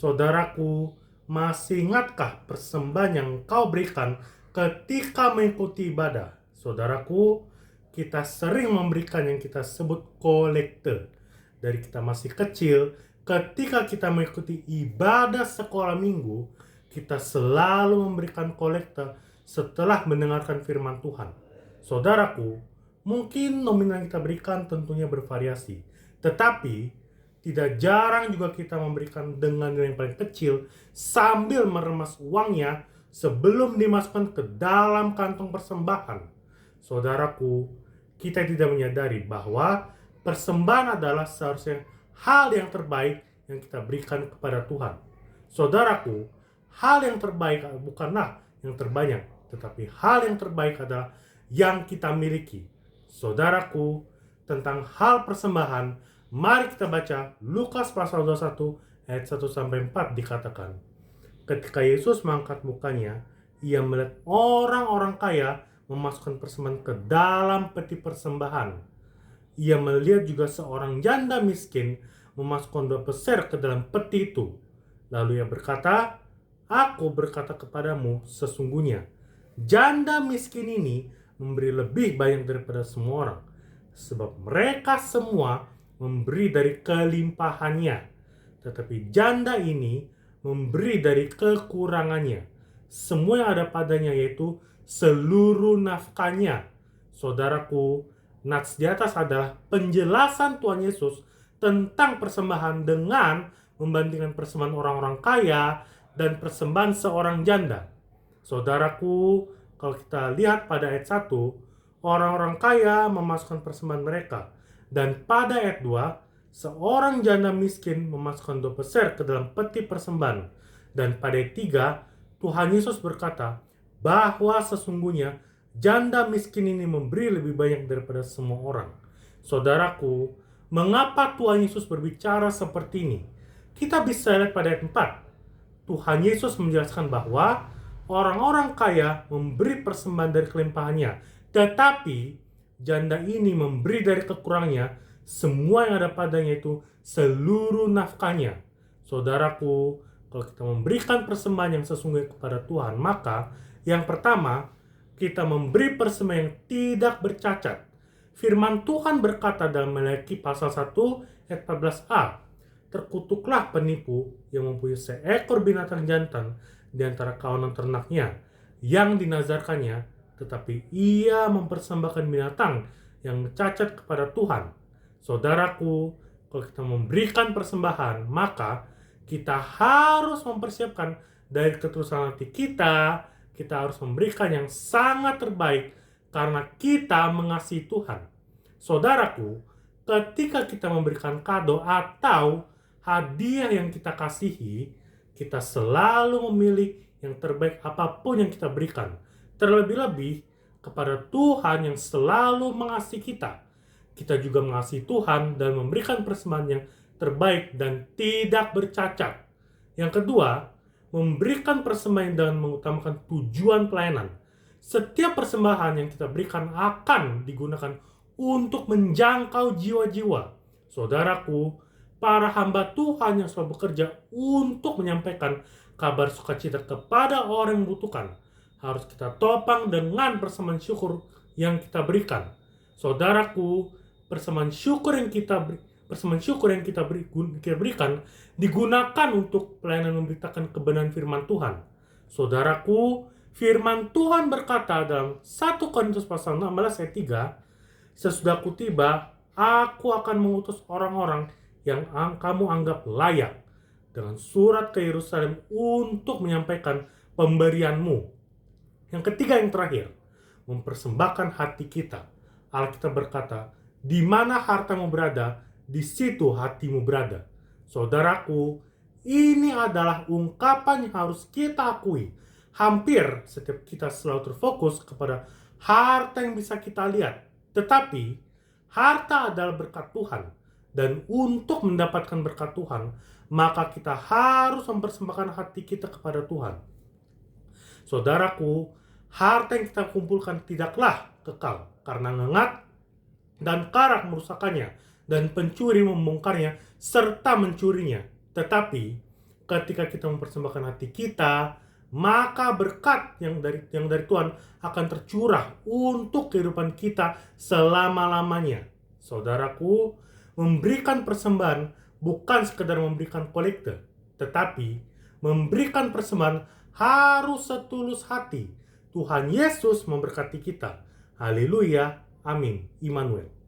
Saudaraku, masih ingatkah persembahan yang kau berikan ketika mengikuti ibadah? Saudaraku, kita sering memberikan yang kita sebut kolekte. Dari kita masih kecil, ketika kita mengikuti ibadah sekolah minggu, kita selalu memberikan kolekte setelah mendengarkan firman Tuhan. Saudaraku, mungkin nominal yang kita berikan tentunya bervariasi, tetapi tidak jarang juga kita memberikan dengan nilai yang paling kecil sambil meremas uangnya sebelum dimasukkan ke dalam kantong persembahan. Saudaraku, kita tidak menyadari bahwa persembahan adalah seharusnya hal yang terbaik yang kita berikan kepada Tuhan. Saudaraku, hal yang terbaik bukanlah yang terbanyak, tetapi hal yang terbaik adalah yang kita miliki. Saudaraku, tentang hal persembahan, mari kita baca Lukas pasal 21 ayat 1-4 dikatakan, ketika Yesus mengangkat mukanya, ia melihat orang-orang kaya memasukkan persembahan ke dalam peti persembahan. Ia melihat juga seorang janda miskin memasukkan 2 peser ke dalam peti itu. Lalu ia berkata, aku berkata kepadamu, sesungguhnya janda miskin ini memberi lebih banyak daripada semua orang, sebab mereka semua memberi dari kelimpahannya, tetapi janda ini memberi dari kekurangannya, semua yang ada padanya, yaitu seluruh nafkahnya. Saudaraku, nats di atas adalah penjelasan Tuhan Yesus tentang persembahan dengan membandingkan persembahan orang-orang kaya dan persembahan seorang janda. Saudaraku, kalau kita lihat pada ayat 1, orang-orang kaya memasukkan persembahan mereka. Dan pada ayat 2, seorang janda miskin memasukkan 2 peser ke dalam peti persembahan. Dan pada ayat 3, Tuhan Yesus berkata bahwa sesungguhnya janda miskin ini memberi lebih banyak daripada semua orang. Saudaraku, mengapa Tuhan Yesus berbicara seperti ini? Kita bisa lihat pada ayat 4. Tuhan Yesus menjelaskan bahwa orang-orang kaya memberi persembahan dari kelimpahannya, tetapi janda ini memberi dari kekurangannya, semua yang ada padanya, itu seluruh nafkahnya. Saudaraku, kalau kita memberikan persembahan yang sesungguhnya kepada Tuhan, maka yang pertama, kita memberi persembahan yang tidak bercacat. Firman Tuhan berkata dalam Maleakhi pasal 1 ayat 14a, terkutuklah penipu yang mempunyai seekor binatang jantan di antara kawanan ternaknya yang dinazarkannya, tetapi ia mempersembahkan binatang yang cacat kepada Tuhan. Saudaraku, kalau kita memberikan persembahan, maka kita harus mempersiapkan dari ketulusan hati kita. Kita harus memberikan yang sangat terbaik karena kita mengasihi Tuhan. Saudaraku, ketika kita memberikan kado atau hadiah yang kita kasihi, kita selalu memilih yang terbaik apapun yang kita berikan. Terlebih-lebih kepada Tuhan yang selalu mengasihi kita. Kita juga mengasihi Tuhan dan memberikan persembahan yang terbaik dan tidak bercacat. Yang kedua, memberikan persembahan dengan mengutamakan tujuan pelayanan. Setiap persembahan yang kita berikan akan digunakan untuk menjangkau jiwa-jiwa. Saudaraku, para hamba Tuhan yang selalu bekerja untuk menyampaikan kabar sukacita kepada orang yang membutuhkan harus kita topang dengan persembahan syukur yang kita berikan. Saudaraku, persembahan syukur yang kita berikan digunakan untuk pelayanan memberitakan kebenaran firman Tuhan. Saudaraku, firman Tuhan berkata dalam 1 Korintus pasal 16 ayat 3, sesudah aku tiba, aku akan mengutus orang-orang yang kamu anggap layak dengan surat ke Yerusalem untuk menyampaikan pemberianmu. Yang ketiga, yang terakhir, mempersembahkan hati kita. Alkitab berkata, di mana hartamu berada, di situ hatimu berada. Saudaraku, ini adalah ungkapan yang harus kita akui. Hampir setiap kita selalu terfokus kepada harta yang bisa kita lihat. Tetapi, harta adalah berkat Tuhan. Dan untuk mendapatkan berkat Tuhan, maka kita harus mempersembahkan hati kita kepada Tuhan. Saudaraku, harta yang kita kumpulkan tidaklah kekal, karena ngengat dan karak merusakannya, dan pencuri membongkarnya serta mencurinya. Tetapi ketika kita mempersembahkan hati kita, maka berkat yang dari Tuhan akan tercurah untuk kehidupan kita selama-lamanya. Saudaraku, memberikan persembahan bukan sekedar memberikan kolekte, tetapi memberikan persembahan harus setulus hati. Tuhan Yesus memberkati kita. Haleluya. Amin. Immanuel.